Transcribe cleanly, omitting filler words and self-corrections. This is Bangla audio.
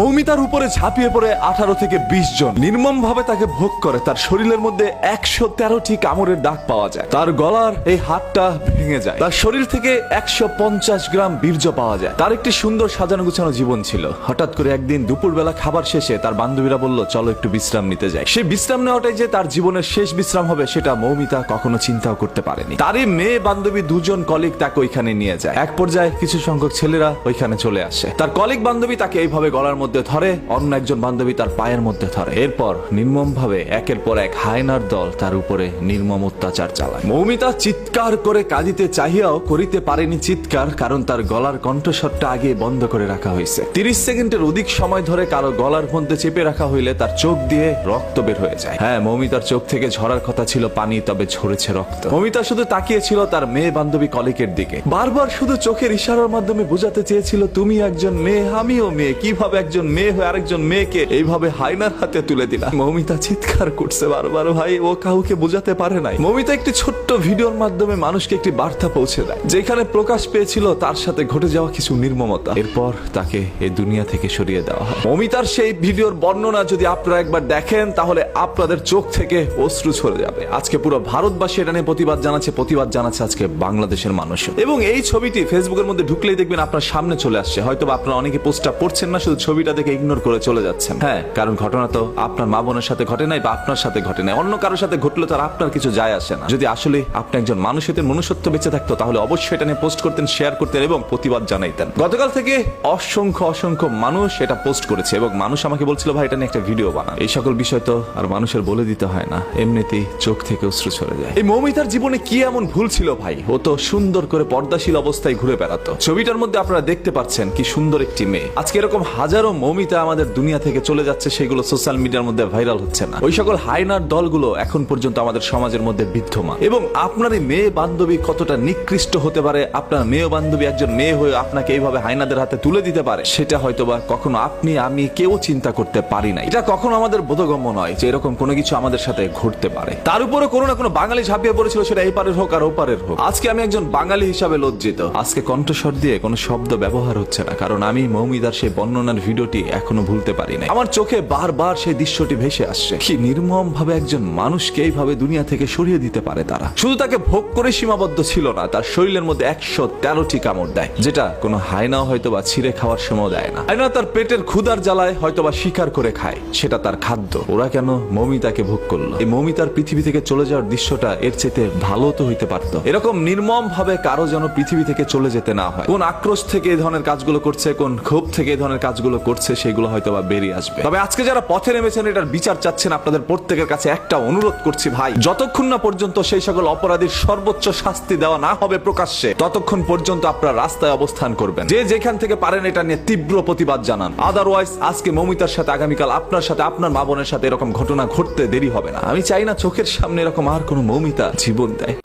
মৌমিতার উপরে ঝাঁপিয়ে পড়ে 18 থেকে 20 জন নির্মম ভাবে তাকে ভোগ করে। তার শরীরের মধ্যে 113টি কামড়ের দাগ পাওয়া যায়। তার গলার এই হাতটা ভেঙে যায়। তার শরীর থেকে 150 গ্রাম বীর্য পাওয়া যায়। তার একটি সুন্দর সাজানো গুছানো জীবন ছিল। হঠাৎ করে একদিন দুপুরবেলা খাবার শেষে তার বান্ধবীরা বলল, চলো একটু বিশ্রাম নিতে যাই। সেই বিশ্রাম নেওয়াটাই যে তার জীবনের শেষ বিশ্রাম হবে সেটা মৌমিতা কখনো চিন্তাও করতে পারেনি। তারই মেয়ে বান্ধবী দুজন কলিগ তাকে ওইখানে নিয়ে যায়। এক পর্যায়ে কিছু সংখ্যক ছেলেরা ওইখানে চলে আসে। তার কলিগ বান্ধবী তাকে এইভাবে গলার মধ্যে ধরে, অন্য একজন বান্ধবী তার পায়ের মধ্যে ধরে। এরপর নির্মম ভাবে একের পর এক হায়নার দল তার উপরে নির্মম অত্যাচার চালায়। মৌমিতা চিৎকার করে কাঁদিতে চাহিয়াও করিতে পারেনি চিৎকার, কারণ তার গলার কণ্ঠস্বরটা আগে বন্ধ করে রাখা হয়েছে। 30 সেকেন্ডের অধিক সময় ধরে কারো গলার মধ্যে চেপে রাখা হইলে তার চোখ দিয়ে রক্ত বের হয়ে যায়। হ্যাঁ, মৌমিতার চোখ থেকে ঝরার কথা ছিল পানি, তবে ঝরেছে রক্ত। মৌমিতা শুধু তাকিয়েছিল তার মেয়ে বান্ধবী কলিকের দিকে। বারবার শুধু চোখের ইশারার মাধ্যমে বোঝাতে চেয়েছিল, তুমি একজন মেয়ে, আমিও মেয়ে। কিভাবে একজন মেয়ে হয়ে আরেকজন মেয়েকে এইভাবে হায়নার হাতে তুলে দিলা? মৌমিতা চিৎকার করছে বারবার। ভাই, ও কাউকে বোঝাতে পারে নাই। মৌমিতা একটি ছোট্ট ভিডিওর মাধ্যমে মানুষকে একটি বার্তা পৌঁছে দেয়, যেখানে প্রকাশ পেয়েছিল তার সাথে ঘটে যাওয়া কিছু নির্মমতা। এরপর তাকে এই দুনিয়া থেকে সরিয়ে দেওয়া হয়। মৌমিতার সেই ভিডিওর বর্ণনা যদি আপনারা একবার দেখেন, তাহলে আপনাদের চোখ থেকে অশ্রু ঝরে যাবে। আজকে পুরো ভারতবাসী এটা নিয়ে প্রতিবাদ জানাচ্ছে আজকে বাংলাদেশের মানুষ। এবং এই ছবিটি ফেসবুকের মধ্যে ঢুকলেই দেখবেন আপনার সামনে চলে আসছে। হয়তো আপনারা অনেকে পোস্টটা পড়ছেন না, শুধু ছবিটা দেখে ইগনোর করে চলে যাচ্ছেন। হ্যাঁ, কারণ ঘটনা তো আপনার মা বোনের সাথে ঘটে নাই বা আপনার সাথে ঘটে নাই, অন্য কারোর সাথে ঘটলে তো আর আপনার কিছু যায় আসে না। যদি আসলে আপনি একজন মানুষের মনুষ্যত্ব বেঁচে থাকতো, তাহলে অবশ্যই এটা নিয়ে পোস্ট করতেন, শেয়ার করতেন এবং প্রতিবাদ জানাইতেন। গতকাল থেকে অসংখ্য মানুষ এটা পোস্ট করেছে এবং মানুষ আমাকে বলছিল, ভাই এটা নিয়ে একটা ভিডিও বানান। এই সকল বিষয় তো আর মানুষের বলে দিতে হয় না, এমনিতেই চোখ থেকে অশ্রু ঝরে যায়। এই মৌমিতার জীবনে কি এমন ভুল ছিল ভাই? ও তো সুন্দর করে পর্দাশীল অবস্থায় ঘুরে বেড়াতো। ছবিটার মধ্যে আপনারা দেখতে পাচ্ছেন কি সুন্দর একটি মেয়ে। আজকে এরকম হাজারো মৌমিতা আমাদের দুনিয়া থেকে চলে যাচ্ছে, সেগুলো সোশ্যাল মিডিয়ার মধ্যে ভাইরাল হচ্ছে না। ওই সকল হায়নার দলগুলো এখন পর্যন্ত আমাদের সমাজের মধ্যে বিদ্যমান। এবং আপনার এই মেয়ে বান্ধবী কতটা নিকৃষ্ট হতে পারে, আপনার মেয়ে বান্ধবী একজন মেয়ে হয়ে আপনাকে এইভাবে হায়নাদের হাতে তুলে দিতে পারে, সেটা হয়তোবা কখনো আপনি আমি কেউ চিন্তা করতে পারি না। এটা কখনো আমাদের বোধগম্য নয় যে এরকম কোনো কিছু আমাদের সাথে ঘটতে পারে। তার উপরে কোনো না কোনো বাঙালি ঝাঁপিয়ে পড়েছিল, সেটা এপারের হোক আর ওপারের হোক। আজকে আমি একজন বাঙালি হিসাবে লজ্জিত। আজকে কণ্ঠস্বর দিয়ে কোনো শব্দ ব্যবহার হচ্ছে না, কারণ আমি মৌমিতার সেই বর্ণনার ভিডিওটি এখনো ভুলতে পারি না। আমার চোখে বারবার সেই দৃশ্যটি ভেসে আসছে। কি নির্মম ভাবে একজন মানুষকে এইভাবে দুনিয়া থেকে সরিয়ে দিতে পারে তারা। শুধু তাকে ভোগ করে সীমাবদ্ধ ছিল না, তার শরীরের মধ্যে 113টি কামড় দেয়, যেটা কোনো হায়নাও হয়তো বা ছিঁড়ে খাওয়ার সময় দেয় না। হায়না তার পেটের ক্ষুধার জ্বালায় হয়তো বা শিকার করে খায়, সেটা তার খাদ্য। ওরা কেন মৌমিতাকে ভোগ করলো? এই মৌমিতার পৃথিবী থেকে চলে যাওয়ার দৃশ্যটা এর চেয়ে ভালো তো হইতে পারতো। এরকম নির্মম ভাবে কারো যেন পৃথিবী থেকে চলে যেতে না হয়। কোন আক্রোশ থেকে এই ধরনের কাজগুলো করছে, কোন ক্ষোভ থেকে এই ধরনের কাজগুলো করছে, সেগুলো হয়তো বা বেরিয়ে আসবে। তবে আজকে যারা পথে নেমেছেন, এটার বিচার চাচ্ছেন, আপনাদের প্রত্যেকের কাছে একটা অনুরোধ করছি ভাই, যতক্ষণ না পর্যন্ত সেই সকল অপরাধীর সর্বোচ্চ শাস্তি দেওয়া না হবে প্রকাশ্যে, ততক্ষণ পর্যন্ত আপনারা রাস্তায় অবস্থান করবেন। যে যেখান থেকে পারেন এটা নিয়ে তীব্র প্রতিবাদ জানান। আদারওয়াইজ আজকে মৌমিতার সাথে, আগামীকাল আপনার সাথে, আপনার মা বোনের সাথে এরকম ঘটনা ঘটতে দেরি হবে না। আমি চাই না চোখের সামনে এরকম আর কোনো মৌমিতা জীবন দেয়।